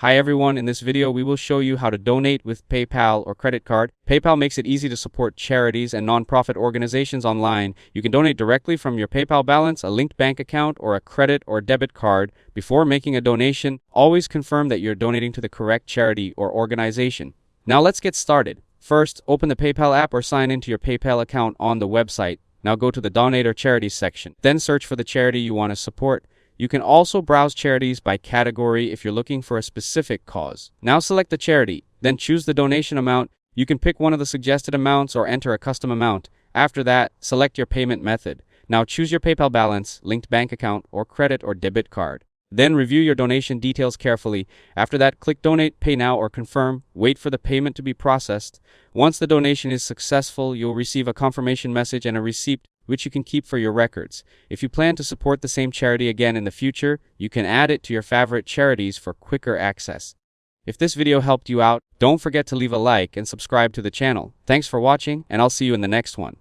Hi everyone, in this video we will show you how to donate with PayPal or credit card. PayPal makes it easy to support charities and nonprofit organizations online. You can donate directly from your PayPal balance, a linked bank account, or a credit or debit card. Before making a donation, always confirm that you're donating to the correct charity or organization. Now let's get started. First, open the PayPal app or sign into your PayPal account on the website. Now go to the Donate or Charities section. Then search for the charity you want to support. You can also browse charities by category if you're looking for a specific cause. Now select the charity, then choose the donation amount. You can pick one of the suggested amounts or enter a custom amount. After that, select your payment method. Now choose your PayPal balance, linked bank account, or credit or debit card. Then review your donation details carefully. After that, click Donate, Pay Now, or Confirm. Wait for the payment to be processed. Once the donation is successful, you'll receive a confirmation message and a receipt, which you can keep for your records. If you plan to support the same charity again in the future, you can add it to your favorite charities for quicker access. If this video helped you out, don't forget to leave a like and subscribe to the channel. Thanks for watching, and I'll see you in the next one.